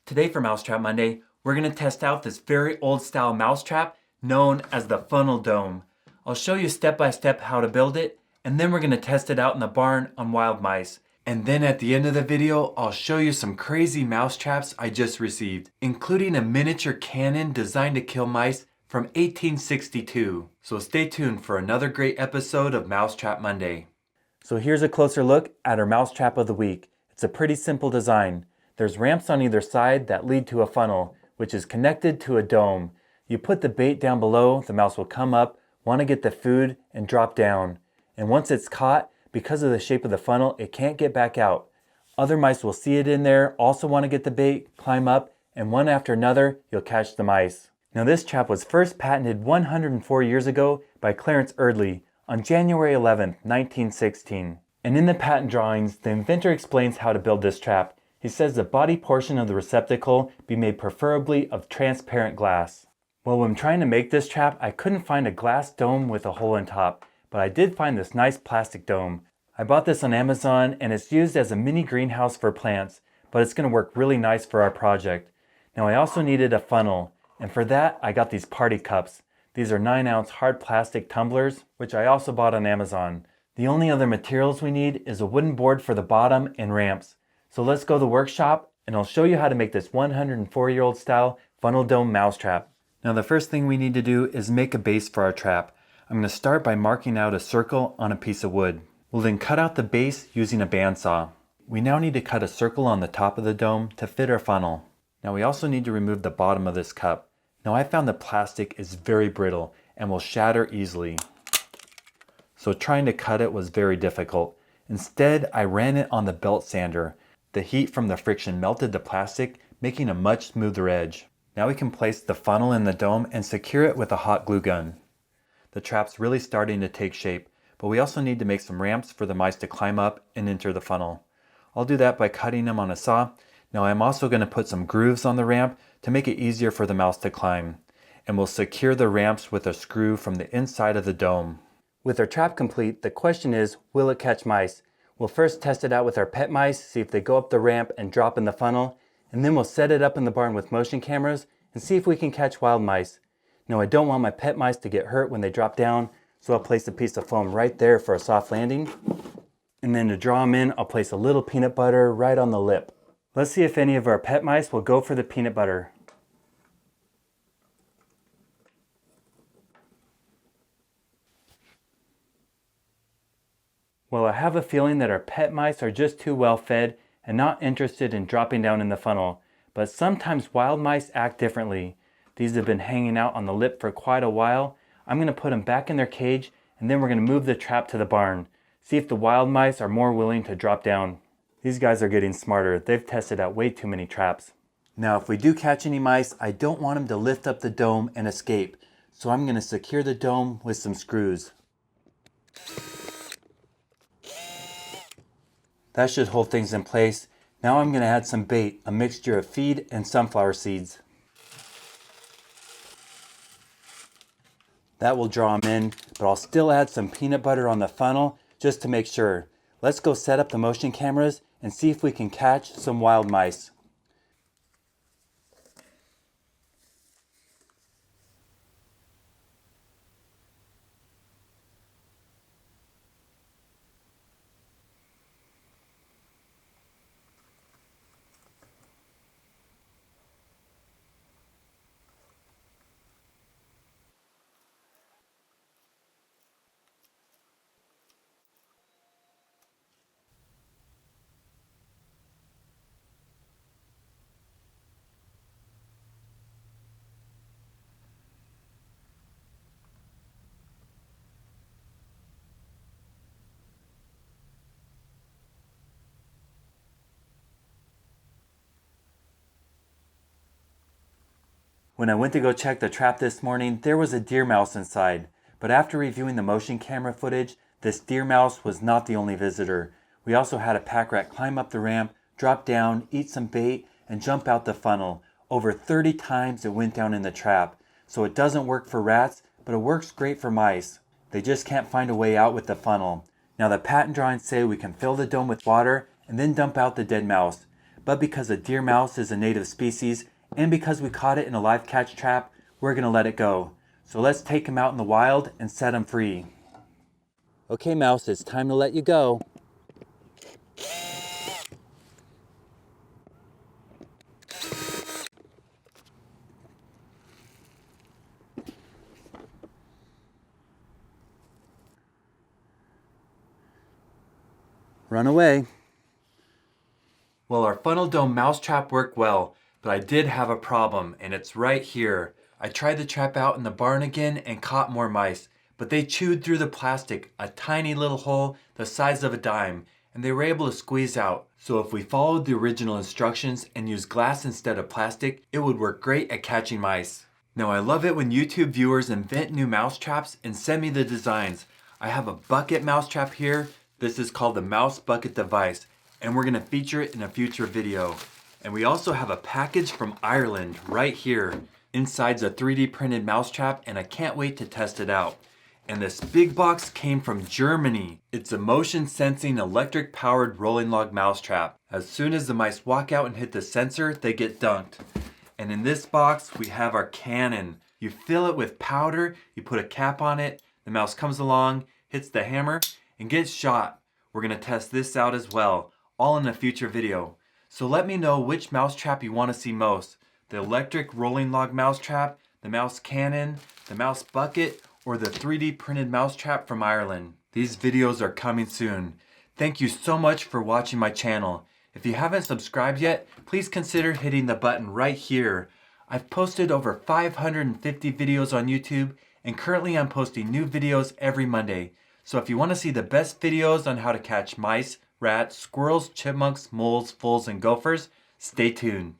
Today for Mousetrap Monday, we're going to test out this very old style mousetrap known as the funnel dome. I'll show you step by step how to build it, and then we're going to test it out in the barn on wild mice. And then at the end of the video, I'll show you some crazy mousetraps I just received, including a miniature cannon designed to kill mice from 1862. So stay tuned for another great episode of Mousetrap Monday. So here's a closer look at our mousetrap of the week. It's a pretty simple design. There's ramps on either side that lead to a funnel, which is connected to a dome. You put the bait down below, the mouse will come up, want to get the food, and drop down. And once it's caught, because of the shape of the funnel, it can't get back out. Other mice will see it in there, also want to get the bait, climb up, and one after another, you'll catch the mice. Now this trap was first patented 104 years ago by Clarence Eardley on January 11, 1916. And in the patent drawings, the inventor explains how to build this trap. He says the body portion of the receptacle be made preferably of transparent glass. Well, when trying to make this trap, I couldn't find a glass dome with a hole in top, but I did find this nice plastic dome. I bought this on Amazon and it's used as a mini greenhouse for plants, but it's going to work really nice for our project. Now I also needed a funnel, and for that I got these party cups. These are 9-ounce hard plastic tumblers, which I also bought on Amazon. The only other materials we need is a wooden board for the bottom and ramps. So let's go to the workshop and I'll show you how to make this 104-year-old style funnel dome mousetrap. Now the first thing we need to do is make a base for our trap. I'm going to start by marking out a circle on a piece of wood. We'll then cut out the base using a bandsaw. We now need to cut a circle on the top of the dome to fit our funnel. Now we also need to remove the bottom of this cup. Now I found the plastic is very brittle and will shatter easily. So trying to cut it was very difficult. Instead, I ran it on the belt sander. The heat from the friction melted the plastic, making a much smoother edge. Now we can place the funnel in the dome and secure it with a hot glue gun. The trap's really starting to take shape, but we also need to make some ramps for the mice to climb up and enter the funnel. I'll do that by cutting them on a saw. Now I'm also going to put some grooves on the ramp to make it easier for the mouse to climb. And we'll secure the ramps with a screw from the inside of the dome. With our trap complete, the question is, will it catch mice? We'll first test it out with our pet mice, see if they go up the ramp and drop in the funnel, and then we'll set it up in the barn with motion cameras and see if we can catch wild mice. Now I don't want my pet mice to get hurt when they drop down, so I'll place a piece of foam right there for a soft landing. And then to draw them in, I'll place a little peanut butter right on the lip. Let's see if any of our pet mice will go for the peanut butter. Well, I have a feeling that our pet mice are just too well fed and not interested in dropping down in the funnel. But sometimes wild mice act differently. These have been hanging out on the lip for quite a while. I'm going to put them back in their cage and then we're going to move the trap to the barn. See if the wild mice are more willing to drop down. These guys are getting smarter. They've tested out way too many traps. Now if we do catch any mice, I don't want them to lift up the dome and escape. So I'm going to secure the dome with some screws. That should hold things in place. Now I'm going to add some bait, a mixture of feed and sunflower seeds. That will draw them in, but I'll still add some peanut butter on the funnel just to make sure. Let's go set up the motion cameras and see if we can catch some wild mice. When I went to go check the trap this morning, there was a deer mouse inside. But after reviewing the motion camera footage, this deer mouse was not the only visitor. We also had a pack rat climb up the ramp, drop down, eat some bait, and jump out the funnel. Over 30 times it went down in the trap. So it doesn't work for rats, but it works great for mice. They just can't find a way out with the funnel. Now the patent drawings say we can fill the dome with water and then dump out the dead mouse. but because a deer mouse is a native species, and because we caught it in a live catch trap, we're gonna let it go. So let's take him out in the wild and set him free. Okay, Mouse, it's time to let you go. Run away. Well, our funnel dome mousetrap worked well, but I did have a problem, and it's right here. I tried the trap out in the barn again and caught more mice, but they chewed through the plastic, a tiny little hole the size of a dime, and they were able to squeeze out. So if we followed the original instructions and used glass instead of plastic, it would work great at catching mice. Now I love it when YouTube viewers invent new mousetraps and send me the designs. I have a bucket mousetrap here. This is called the Mouse Bucket Device, and we're going to feature it in a future video. And we also have a package from Ireland right here. Inside's a 3D printed mousetrap, and I can't wait to test it out. And this big box came from Germany. It's a motion sensing electric powered rolling log mousetrap. As soon as the mice walk out and hit the sensor, they get dunked. And in this box, we have our cannon. You fill it with powder, you put a cap on it, the mouse comes along, hits the hammer, and gets shot. We're gonna test this out as well, all in a future video. So let me know which mousetrap you wanna see most. The electric rolling log mousetrap, the mouse cannon, the mouse bucket, or the 3D printed mousetrap from Ireland. These videos are coming soon. Thank you so much for watching my channel. If you haven't subscribed yet, please consider hitting the button right here. I've posted over 550 videos on YouTube, and currently I'm posting new videos every Monday. So if you want to see the best videos on how to catch mice, rats, squirrels, chipmunks, moles, voles, and gophers, stay tuned.